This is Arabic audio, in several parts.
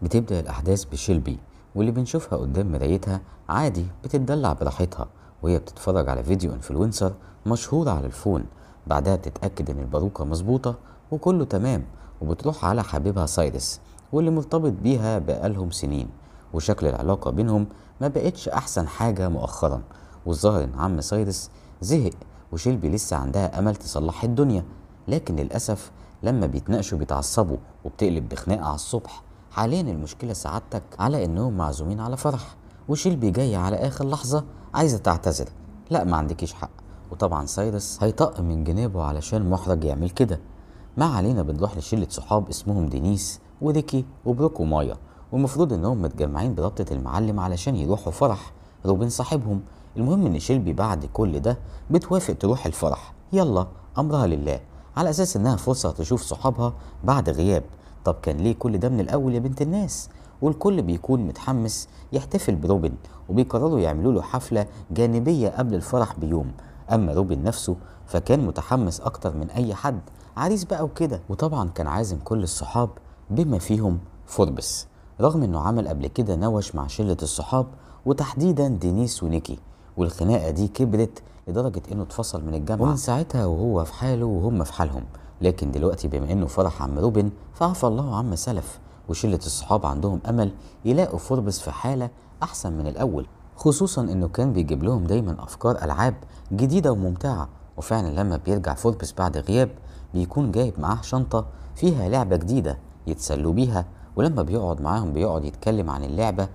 بتبدأ الأحداث بشيلبي، واللي بنشوفها قدام مرايتها عادي بتتدلع براحتها وهي بتتفرج على فيديو انفلونسر مشهور على الفون. بعدها بتتأكد إن الباروكة مظبوطة وكله تمام، وبتروح على حبيبها سايرس واللي مرتبط بيها بقالهم سنين. وشكل العلاقة بينهم ما بقتش أحسن حاجة مؤخرا، والظاهر إن عم سايرس زهق وشيلبي لسه عندها أمل تصلح الدنيا. لكن للأسف لما بيتناقشوا بيتعصبوا وبتقلب بخناقة على الصبح. حاليا المشكلة سعادتك على انهم معزومين على فرح، وشيلبي جاية على اخر لحظة عايزة تعتذر. لا ما عندكيش حق، وطبعا سايرس هيطق من جنابه علشان محرج يعمل كده. ما علينا، بنروح لشلة صحاب اسمهم دينيس وريكي وبروك ومايا، والمفروض انهم متجمعين برابطة المعلم علشان يروحوا فرح روبن صاحبهم. المهم ان شيلبي بعد كل ده بتوافق تروح الفرح، يلا امرها لله، على اساس انها فرصة تشوف صحابها بعد غياب. طب كان ليه كل ده من الأول يا بنت الناس؟ والكل بيكون متحمس يحتفل بروبن، وبيقرروا يعملوا له حفلة جانبية قبل الفرح بيوم. أما روبن نفسه فكان متحمس أكتر من أي حد، عريس بقى وكده، وطبعا كان عازم كل الصحاب بما فيهم فوربس، رغم إنه عمل قبل كده نوش مع شلة الصحاب وتحديدا دينيس ونيكي. والخناقة دي كبرت لدرجة إنه اتفصل من الجامعة، ومن ساعتها وهو في حاله وهم في حالهم. لكن دلوقتي بما انه فرح عم روبن فعفى الله عما سلف، وشلة الصحاب عندهم امل يلاقوا فوربس في حالة احسن من الاول، خصوصا انه كان بيجيب لهم دايما افكار العاب جديدة وممتعة. وفعلا لما بيرجع فوربس بعد غياب بيكون جايب معاه شنطة فيها لعبة جديدة يتسلوا بيها، ولما بيقعد معاهم بيقعد يتكلم عن اللعبة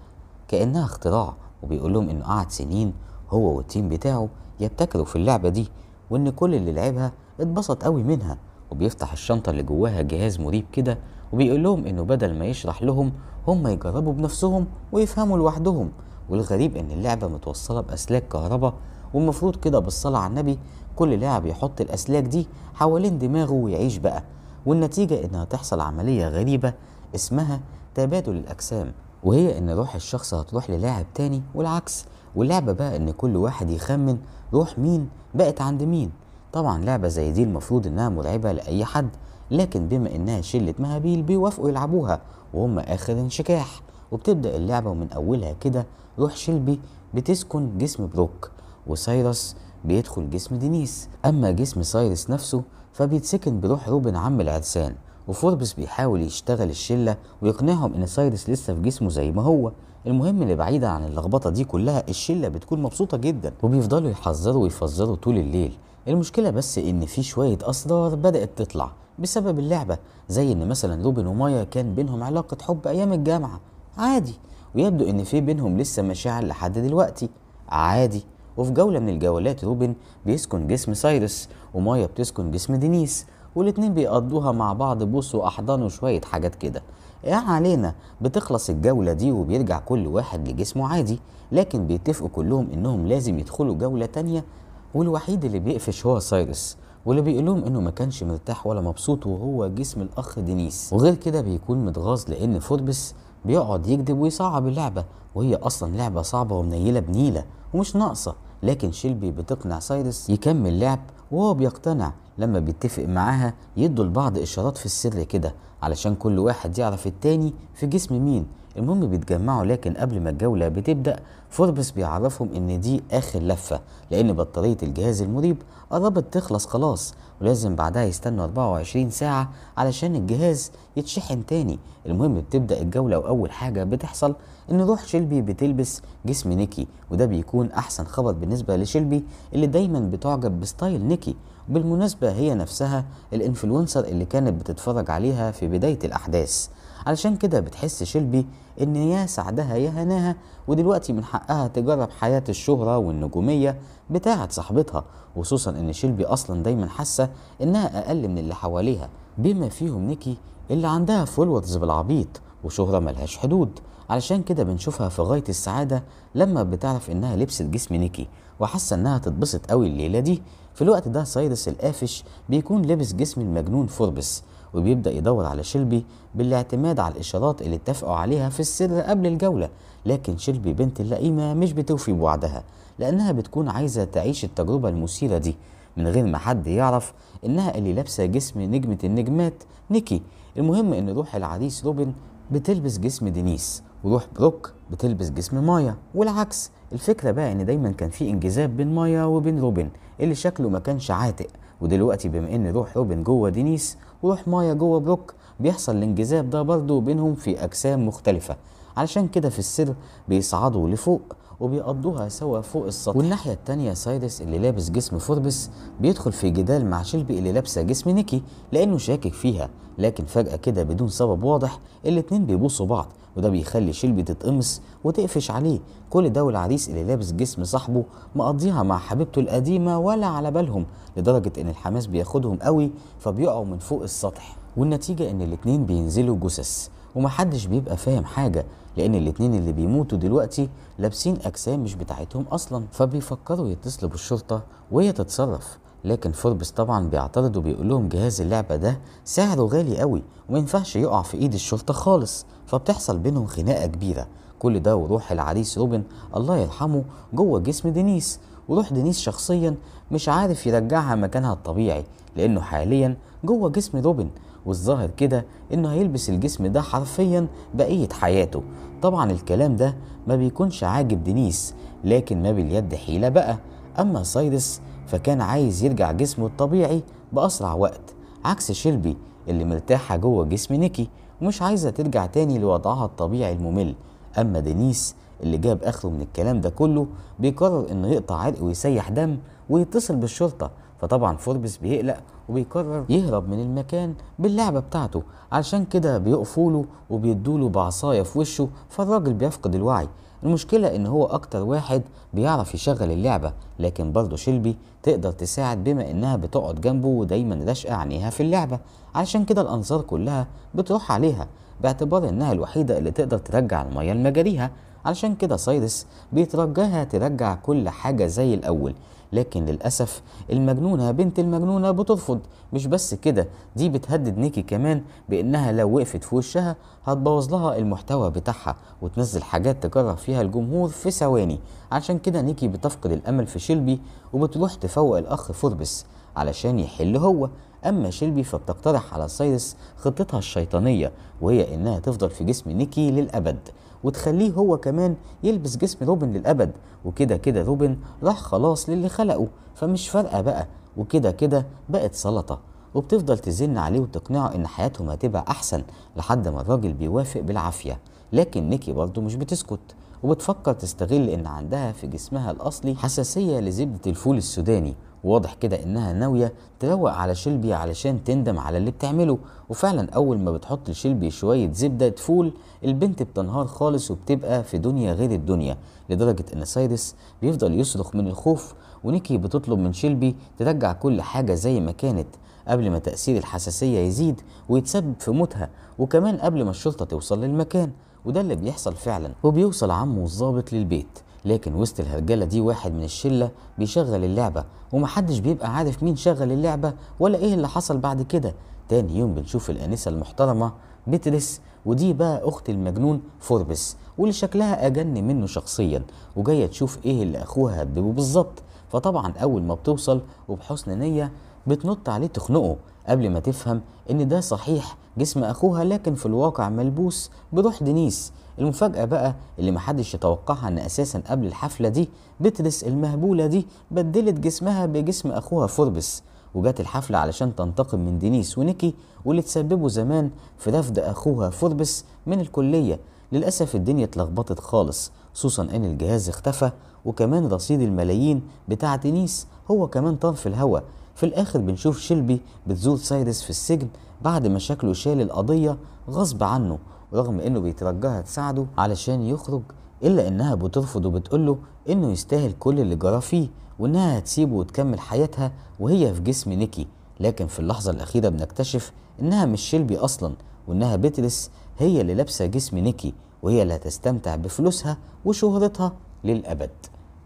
كأنها اختراع، وبيقول لهم انه قعد سنين هو والتيم بتاعه يبتكروا في اللعبة دي، وان كل اللي لعبها اتبسط قوي منها. وبيفتح الشنطة اللي جواها جهاز مريب كده، وبيقول لهم انه بدل ما يشرح لهم هم يجربوا بنفسهم ويفهموا لوحدهم. والغريب ان اللعبة متوصلة بأسلاك كهرباء، والمفروض كده بالصلاة على النبي كل لاعب يحط الأسلاك دي حوالين دماغه ويعيش بقى. والنتيجة انها تحصل عملية غريبة اسمها تبادل الأجسام، وهي ان روح الشخص هتروح للاعب تاني والعكس. واللعبة بقى ان كل واحد يخمن روح مين بقت عند مين. طبعا لعبة زي دي المفروض انها مرعبة لأي حد، لكن بما انها شلة مهابيل بيوافقوا يلعبوها وهم اخر انشكاح. وبتبدأ اللعبة ومن اولها كده روح شيلبي بتسكن جسم بروك، وسايرس بيدخل جسم دينيس. اما جسم سايرس نفسه فبيتسكن بروح روبن عم العرسان. وفوربس بيحاول يشتغل الشلة ويقنعهم ان سايرس لسه في جسمه زي ما هو. المهم اللي بعيدا عن اللخبطة دي كلها الشلة بتكون مبسوطة جدا، وبيفضلوا يحذروا ويفزروا طول الليل. المشكلة بس ان في شوية اسرار بدأت تطلع بسبب اللعبة، زي ان مثلا روبن ومايا كان بينهم علاقة حب ايام الجامعة عادي، ويبدو ان في بينهم لسه مشاعر لحد دلوقتي عادي. وفي جولة من الجولات روبن بيسكن جسم سايرس، ومايا بتسكن جسم دينيس، والاتنين بيقضوها مع بعض بوس واحضان وشوية حاجات كده. يعني علينا بتخلص الجولة دي وبيرجع كل واحد لجسمه عادي، لكن بيتفقوا كلهم انهم لازم يدخلوا جولة تانية، والوحيد اللي بيقفش هو سايرس، واللي بيقول لهم انه ما كانش مرتاح ولا مبسوط وهو جسم الاخ دينيس. وغير كده بيكون متغاظ لان فوربس بيقعد يكذب ويصعب اللعبة، وهي اصلا لعبة صعبة ومنيلة بنيلة ومش ناقصة. لكن شيلبي بتقنع سايرس يكمل لعب وهو بيقتنع، لما بيتفق معاها يدوا لبعض اشارات في السر كده علشان كل واحد يعرف التاني في جسم مين. المهم بيتجمعوا، لكن قبل ما الجولة بتبدأ فوربس بيعرفهم ان دي اخر لفة، لان بطارية الجهاز المريب قربت تخلص خلاص، ولازم بعدها يستنوا 24 ساعة علشان الجهاز يتشحن تاني. المهم بتبدأ الجولة، واول حاجة بتحصل ان روح شيلبي بتلبس جسم نيكي، وده بيكون احسن خبر بالنسبة لشيلبي اللي دايما بتعجب بستايل نيكي. وبالمناسبة هي نفسها الانفلونسر اللي كانت بتتفرج عليها في بداية الاحداث، علشان كده بتحس شيلبي ان يا سعدها يا هناها، ودلوقتي من حقها تجرب حياة الشهرة والنجومية بتاعة صاحبتها، خصوصا ان شيلبي اصلا دايما حاسة انها اقل من اللي حواليها، بما فيهم نيكي اللي عندها فولورز بالعبيط وشهرة ملهاش حدود. علشان كده بنشوفها في غاية السعادة لما بتعرف انها لبست جسم نيكي، وحاسة انها تتبسط قوي الليلة دي. في الوقت ده سايرس القافش بيكون لابس جسم المجنون فوربس، وبيبدأ يدور على شيلبي بالاعتماد على الإشارات اللي اتفقوا عليها في السر قبل الجولة. لكن شيلبي بنت اللئيمة مش بتوفي بوعدها، لأنها بتكون عايزة تعيش التجربة المثيرة دي من غير ما حد يعرف إنها اللي لابسة جسم نجمة النجمات نيكي. المهم إن روح العريس روبن بتلبس جسم دينيس، وروح بروك بتلبس جسم مايا، والعكس. الفكرة بقى ان دايما كان في انجذاب بين مايا وبين روبن اللي شكله ما كانش عاتق، ودلوقتي بما ان روح روبن جوه دينيس وروح مايا جوه بروك بيحصل الانجذاب ده برضه بينهم في اجسام مختلفة. علشان كده في السر بيصعدوا لفوق وبيقضوها سوا فوق السطح. والناحية التانية سايرس اللي لابس جسم فوربس بيدخل في جدال مع شيلبي اللي لابسة جسم نيكي لأنه شاكك فيها، لكن فجأة كده بدون سبب واضح الاتنين بيبوسوا بعض، وده بيخلي شيلبي تتقمص وتقفش عليه. كل ده والعريس اللي لابس جسم صاحبه مقضيها مع حبيبته القديمة ولا على بالهم، لدرجة ان الحماس بياخدهم قوي فبيقعوا من فوق السطح. والنتيجة ان الاتنين بينزلوا جثث ومحدش بيبقى فاهم حاجة، لان الاتنين اللي بيموتوا دلوقتي لابسين اجسام مش بتاعتهم اصلا، فبيفكروا يتصلوا بالشرطة وهي تتصرف. لكن فوربس طبعا بيعترض وبيقول لهم جهاز اللعبة ده سعره غالي قوي وما ينفعش يقع في ايد الشرطة خالص، فبتحصل بينهم خناقة كبيرة. كل ده وروح العريس روبن الله يرحمه جوه جسم دينيس، وروح دينيس شخصيا مش عارف يرجعها مكانها الطبيعي لانه حاليا جوه جسم روبن، والظاهر كده انه هيلبس الجسم ده حرفيا بقية حياته. طبعا الكلام ده ما بيكونش عاجب دينيس، لكن ما باليد حيلة بقى. اما سايرس فكان عايز يرجع جسمه الطبيعي بأسرع وقت، عكس شيلبي اللي مرتاحة جوه جسم نيكي ومش عايزة ترجع تاني لوضعها الطبيعي الممل. اما دينيس اللي جاب اخره من الكلام ده كله بيقرر انه يقطع عرق ويسيح دم ويتصل بالشرطة، فطبعا فوربس بيقلق وبيقرر يهرب من المكان باللعبة بتاعته. علشان كده بيقفوا له وبيدوله بعصاية في وشه، فالراجل بيفقد الوعي. المشكلة ان هو اكتر واحد بيعرف يشغل اللعبة، لكن برضه شيلبي تقدر تساعد بما انها بتقعد جنبه ودايما راشقة عينيها في اللعبة. علشان كده الانظار كلها بتروح عليها باعتبار انها الوحيدة اللي تقدر ترجع المية لمجاريها. علشان كده سايرس بيترجاها ترجع كل حاجة زي الاول، لكن للأسف المجنونة بنت المجنونة بترفض. مش بس كده، دي بتهدد نيكي كمان بأنها لو وقفت في وشها هتبوظ لها المحتوى بتاعها وتنزل حاجات تكره فيها الجمهور في ثواني. عشان كده نيكي بتفقد الأمل في شيلبي وبتروح تفوق الأخ فوربس علشان يحل هو. أما شيلبي فبتقترح على سايرس خطتها الشيطانية، وهي إنها تفضل في جسم نيكي للأبد وتخليه هو كمان يلبس جسم روبن للأبد، وكده كده روبن راح خلاص للي خلقه فمش فارقة بقى، وكده كده بقت سلطة. وبتفضل تزن عليه وتقنعه ان حياتهم هتبقى احسن لحد ما الراجل بيوافق بالعافية. لكن نيكي برضه مش بتسكت وبتفكر تستغل ان عندها في جسمها الاصلي حساسية لزبدة الفول السوداني، وواضح كده انها ناوية تروق على شيلبي علشان تندم على اللي بتعمله. وفعلا اول ما بتحط لشيلبي شوية زبدة فول البنت بتنهار خالص وبتبقى في دنيا غير الدنيا، لدرجة ان سايرس بيفضل يصرخ من الخوف. ونيكي بتطلب من شيلبي ترجع كل حاجة زي ما كانت قبل ما تأثير الحساسية يزيد ويتسبب في موتها، وكمان قبل ما الشرطة توصل للمكان. وده اللي بيحصل فعلا، وبيوصل عمه الضابط للبيت. لكن وسط الهرجلة دي واحد من الشلة بيشغل اللعبة ومحدش بيبقى عارف مين شغل اللعبة ولا ايه اللي حصل بعد كده. تاني يوم بنشوف الآنسة المحترمة بتريس، ودي بقى أخت المجنون فوربس واللي شكلها أجن منه شخصيا، وجاية تشوف ايه اللي أخوها هببه بالظبط. فطبعا أول ما بتوصل وبحسن نية بتنط عليه تخنقه قبل ما تفهم ان ده صحيح جسم اخوها لكن في الواقع ملبوس بروح دينيس. المفاجأة بقى اللي محدش يتوقعها ان اساسا قبل الحفلة دي بترس المهبولة دي بدلت جسمها بجسم اخوها فوربس، وجات الحفلة علشان تنتقم من دينيس ونيكي واللي تسببوا زمان في رفض اخوها فوربس من الكلية. للأسف الدنيا اتلخبطت خالص، خصوصا ان الجهاز اختفى وكمان رصيد الملايين بتاع دينيس هو كمان طار في الهوا. في الاخر بنشوف شيلبي بتزور سايرس في السجن بعد ما شكله شال القضية غصب عنه، رغم انه بيترجاها تساعده علشان يخرج، الا انها بترفض وبتقوله انه يستاهل كل اللي جرى فيه وانها هتسيبه وتكمل حياتها وهي في جسم نيكي. لكن في اللحظة الاخيرة بنكتشف انها مش شيلبي اصلا، وانها بترس هي اللي لابسة جسم نيكي وهي اللي هتستمتع بفلوسها وشهرتها للأبد.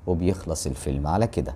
وبيخلص الفيلم على كده.